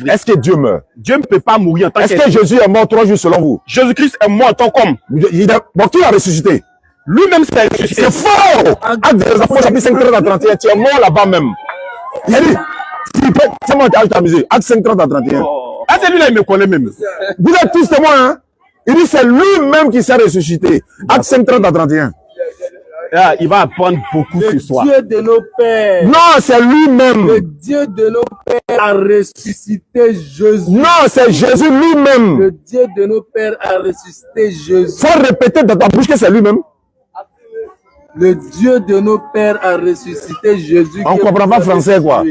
Est-ce que Dieu meurt? Dieu ne peut pas mourir en tant qu'Est-ce que Jésus est mort 3 jours selon vous? Jésus-Christ est mort en tant qu'homme. Bon, qui l'a ressuscité? Lui-même s'est ressuscité. C'est faux! Acte des Apôtres, chapitre 5, 30 à 31. Tu es mort là-bas même. Il a dit, c'est moi qui ai amusé. Acte 5, 30 à 31. Ah, c'est lui-là, il me connaît même. Vous êtes tous témoins, hein? Il dit, c'est lui-même qui s'est ressuscité. Acte 5, 30 à 31. Ah, il va apprendre beaucoup ce soir. Le Dieu de nos pères. Non, c'est lui-même. Le Dieu de nos pères a ressuscité Jésus. Non, c'est Jésus lui-même. Le Dieu de nos pères a ressuscité Jésus. Faut répéter dans ta bouche que c'est lui-même. Le Dieu de nos pères a ressuscité Jésus. On ne comprend pas français, quoi.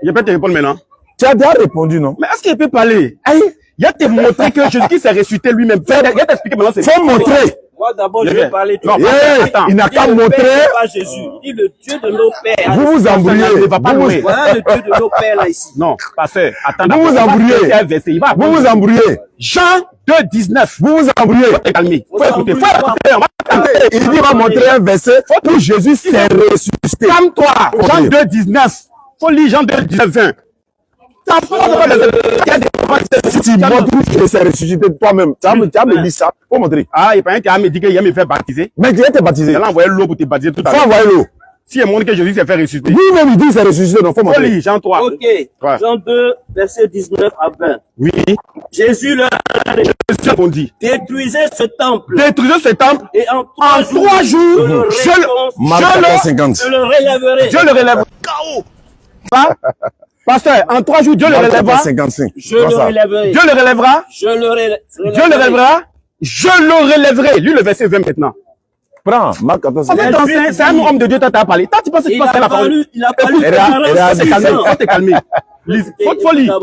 Je peux te répondre maintenant. Tu as déjà répondu, non? Mais est-ce qu'il peut parler? Il a te montré que Jésus s'est ressuscité lui-même. Il a t'expliqué maintenant. Faut montrer. Moi d'abord, je vais parler de il n'a qu'à montrer. Pas Jésus. Il dit le Dieu de nos pères. Vous vous embrouillez. Voilà le Dieu de nos pères là ici. Non, pasteur. Attends. Vous vous embrouillez. Vous vous embrouillez. Jean 2, 19. Vous vous embrouillez. Faut te calmer. Faut écouter. Il dit, va montrer un verset où Jésus s'est ressuscité. Calme-toi. Jean 2, 19. Faut lire Jean 2, 19, 20. Si tu montres que Jésus s'est ressuscité toi-même, tu as me dit ça. Faut montrer. Ah, il paraît qu'il a me dit qu'il me fait baptiser. Mais tu as été baptisé. Il a envoyé l'eau pour te baptiser tout à l'heure. Faut envoyer l'eau. Si il montre que Jésus s'est fait ressusciter. Lui-même, il dit qu'il s'est ressuscité, donc faut Faut montrer. lire Jean 3. Ok. Jean 2, verset 19 à 20. Oui. Jésus leur a dit. détruisez ce temple. Détruisez ce temple. Et en 3 jours, je le relèverai. Dieu le relèvera. Pasteur, en 3 jours, Dieu le relèvera. 55. Je le relèverai. Dieu le relèvera. Je le relèverai. Dieu le relèvera. Je le relèverai. Lui, le verset 20 maintenant. Prends, Marc 14. C'est un homme de Dieu, toi, t'as parlé. Toi, tu penses que tu passes la parole. Il a fallu Faut te calmer. Faut lire.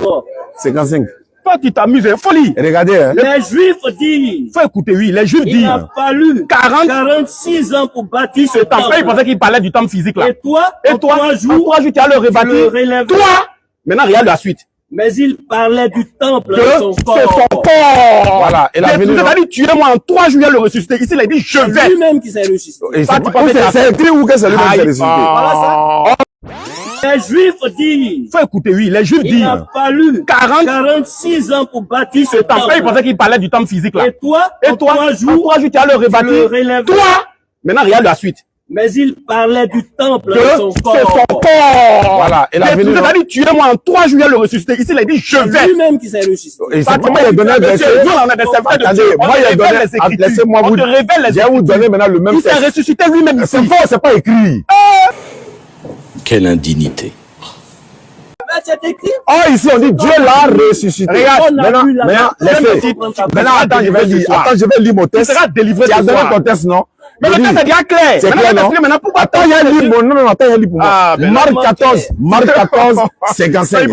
55. Toi, tu t'amuses. Faut lire. Regardez, hein. Les Juifs disent. Faut écouter, oui. Les Juifs disent. Il a fallu 46 ans pour bâtir ce temple. Il pensait qu'il parlait du temple physique, là. Et toi, en 3 jours, tu as le rebâtir. Toi, maintenant, regarde la suite. Mais il parlait du temple de son corps. C'est son corps. Voilà. Et la venue. Vous avez dit, tuez-moi en 3 jours, il a le ressuscité. Ici, il a dit, je vais. C'est lui-même qui s'est ressuscité. C'est écrit où que c'est lui-même qui s'est ressuscité? Voilà ça. Les Juifs disent. Faut écouter, oui. Les Juifs disent. Il a fallu 46 ans pour bâtir ce temple. Il pensait qu'il parlait du temple physique, là. Et toi, en 3 jours, tu as le rebâtir. Toi, maintenant, regarde la suite. Mais il parlait du temple de son corps. C'est son corps. Voilà. Et la venue. Vous avez dit, tuez-moi en 3 jours, il a le ressuscité. Ici, il a dit, je vais. C'est lui-même qui s'est ressuscité. Et c'est moi, il a donné un verset. Attendez, moi, il a donné, laissez-moi vous, je vais vous donner maintenant le même texte. Il s'est ressuscité lui-même. C'est faux, c'est pas écrit. Quelle indignité. C'est écrit. Oh, ici, on dit Dieu l'a ressuscité. Regarde, maintenant, laissez. Maintenant, attends, je vais lire mon texte. Tu seras délivré ce soir. Tu as donné ton texte, non? Mais le texte est bien clair. C'est clair, non? Attends, il y a un livre. Non, attends, il y a un livre pour moi. Marc 14, 55.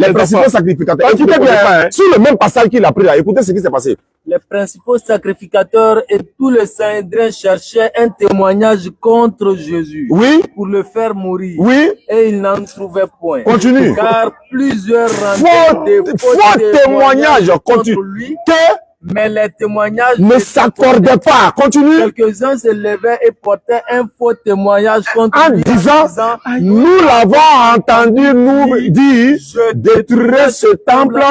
Les principaux sacrificateurs. Écoutez bien, sur le même passage qu'il a pris là, écoutez ce qui s'est passé. Les principaux sacrificateurs et tous les Sanhédrins cherchaient un témoignage contre Jésus. Oui. Pour le faire mourir. Oui. Et ils n'en trouvaient point. Continue. Car plusieurs rendaient des faux témoignages contre lui. Mais les témoignages ne s'accordaient pas. Continue. Quelques-uns se levaient et portaient un faux témoignage contre lui. En disant, nous l'avons entendu nous dire, je détruirai ce temple.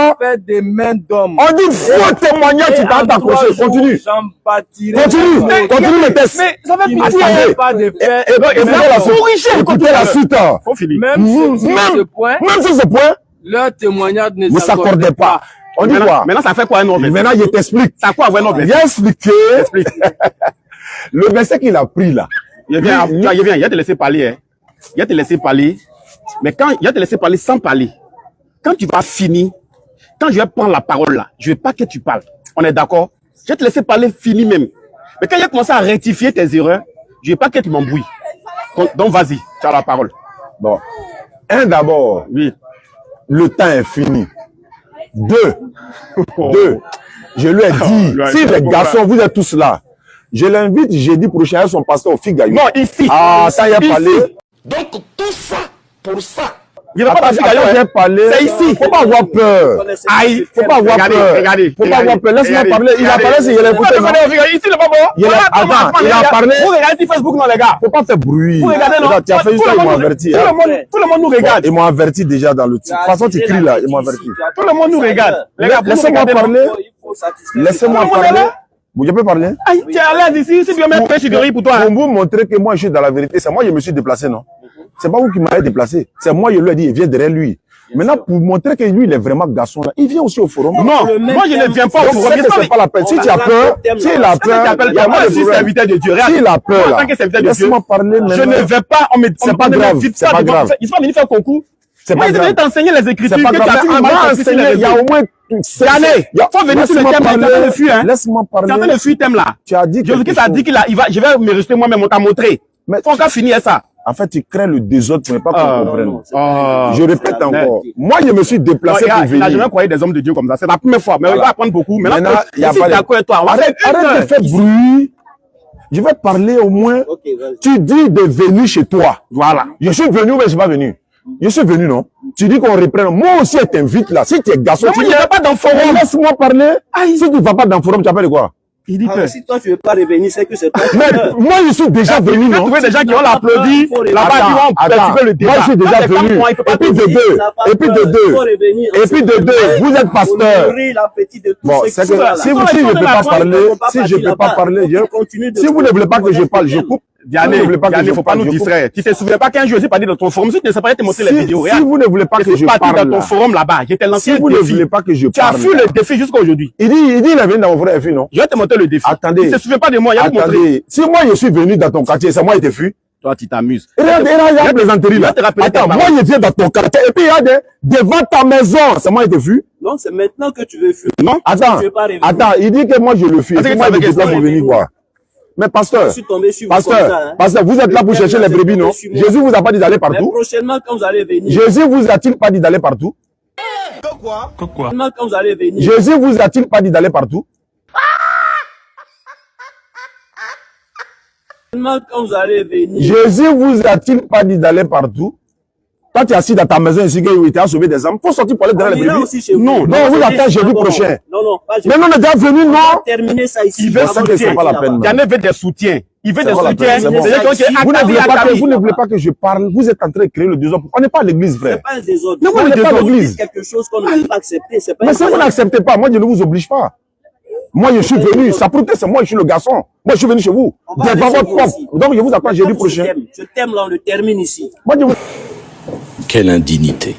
Des mains d'hommes. On dit faux témoignage, tu t'as accroché. Continue. Continue le texte. Mais ça va pitié. Pas de fait. Écoutez la suite. Même sur ce point, leur témoignage ne s'accordait pas. On dit quoi? Maintenant, ça fait quoi un autre verset? Maintenant, je t'explique. Ça quoi un autre verset? Viens expliquer. Le verset qu'il a pris là. Il vient, il va te laisser parler. Hein. Il va te laisser parler. Mais quand il va te laisser parler sans parler, quand tu vas finir, quand je vais prendre la parole là, je veux pas que tu parles. On est d'accord? Je vais te laisser parler fini même. Mais quand il a commencé à rectifier tes erreurs, je veux pas que tu m'embrouilles. Donc vas-y, tu as la parole. Bon. D'abord, oui, le temps est fini. 2, je lui ai dit, si les garçons, vous êtes tous là, je l'invite jeudi prochain à son pasteur au Figaillou. Non, ici. Ah, ça y a parlé. Donc tout ça, pour ça. Je ne vais pas dans j'ai parlé. C'est ici. Faut pas avoir peur. Aïe. Faut pas avoir peur. Faut pas avoir peur. Laisse-moi parler. Il a parlé, c'est il a écouté. Ici, le babo. Il a parlé. Vous regardez Facebook, non, les gars. Faut pas faire bruit. Vous regardez, non. Tu as fait juste ça, ils m'ont averti. Tout le monde nous regarde. Ils m'ont averti déjà dans le titre. De toute façon, tu cries là, ils m'ont averti. Tout le monde nous regarde. Laissez-moi parler. Laissez-moi parler. Vous pouvez parler? Aïe, tu es à l'aise ici. Si tu veux mettre un cigari pour toi. Pour vous montrer que moi, je suis dans la vérité, c'est moi qui me suis déplacé, non? C'est pas vous qui m'avez déplacé. C'est moi, je lui ai dit, il vient derrière lui. Maintenant, pour montrer que lui, il est vraiment garçon, là, il vient aussi au forum. Non, moi, je ne viens pas au forum. C'est pas la peine. Si tu as peur, s'il a peur, il y a moi aussi serviteur de Dieu. S'il a peur, là, laisse-moi parler. Je ne vais pas, c'est pas grave. C'est pas grave. Il va venir faire concours. C'est pas grave. T'enseigner les écritures. C'est pas grave. Il y a au moins il faut venir sur le thème. Tu as le fuir, hein. Laisse-moi parler. Tu as le fuir thème là. Tu as dit que ça a dit qu'il a, je vais me rester moi-même, on t'a montré. Mais faut qu'on finisse ça. En fait, tu crées le désordre, tu ne veux pas qu'on comprenne. Je répète encore. Moi, je me suis déplacé pour venir. Il n'a jamais croyé des hommes de Dieu comme ça. C'est la première fois. Mais il va apprendre beaucoup. Maintenant, il y a pas d'accord avec toi. Arrête de faire bruit. Je vais parler au moins. Tu dis de venir chez toi. Voilà. Je suis venu ou je ne suis pas venu? Je suis venu, non? Tu dis qu'on reprenne. Moi aussi, je t'invite là. Si tu es garçon, tu ne vas pas dans le forum. Laisse-moi parler. Si tu ne vas pas dans le forum, tu appelles quoi? Il dit que si toi tu veux pas revenir, c'est que c'est toi. Mais moi je suis déjà venu, non? Tu vois des gens qui ont applaudi, là-bas qui vont perturber le débat. Moi je suis déjà venu. Et puis de deux. Et puis de deux. Et puis de deux. Vous êtes pasteur. Bon, c'est que si je ne peux pas parler, si je ne peux pas parler, si vous ne voulez pas que je parle, je coupe. Diane, il ne faut pas nous distraire. Tu ne te souviens pas qu'un jour, je pas dit dans ton forum, si tu ne sais pas te montrer les vidéos. Si vous ne voulez pas que je parle dans ton forum là-bas, j'étais lancé le défi. Si vous ne voulez pas que je parle. Tu as fui le défi jusqu'à aujourd'hui. Il dit, il est venu dans mon frère, non? Je vais te montrer le défi. Attendez. Tu ne te souviens pas de moi, il y a montré. Si moi je suis venu dans ton quartier, c'est moi qui t'ai fui. Toi, tu t'amuses. Regarde, il y a des plaisanteries là. Attends, moi je viens dans ton quartier, et puis il y a des, devant ta maison, c'est moi qui t'ai vu. Non, c'est maintenant que tu veux fuir. Non? Attends, il dit que moi je le fuis. Moi je suis là pour venir voir. Mais pasteur, vous êtes là pour chercher les brebis, non? Jésus vous a pas dit d'aller partout? Prochainement, quand vous allez venir. Jésus vous a-t-il pas dit d'aller partout? Quoi? Quand vous allez venir. Jésus vous a-t-il pas dit d'aller partout? Quand vous allez venir. Jésus vous a-t-il pas dit d'aller partout? Toi, tu es assis dans ta maison ici, que tu as sauvé des âmes. Faut sortir pour aller derrière les brebis. Non, vous attendez jeudi prochain. Non, pas jeudi. Mais non, on est déjà venu, non? Terminer ça ici. Il veut soutien. Pas la peine. Il y en a des soutiens. Il veut des soutiens. Vous ne voulez pas que je parle. Vous êtes en train de créer le désordre. On n'est pas à l'église, frère. C'est pas un désordre. Non, on n'est pas à l'église. Quelque chose qu'on ne peut pas accepter. Mais si vous n'acceptez pas, moi, je ne vous oblige pas. Moi, je suis venu. Ça prouve que c'est moi, je suis le garçon. Moi, je suis venu chez vous. Devant votre porte. Donc, je vous attends jeudi prochain. Ce thème-là, on le termine ici. Quelle indignité.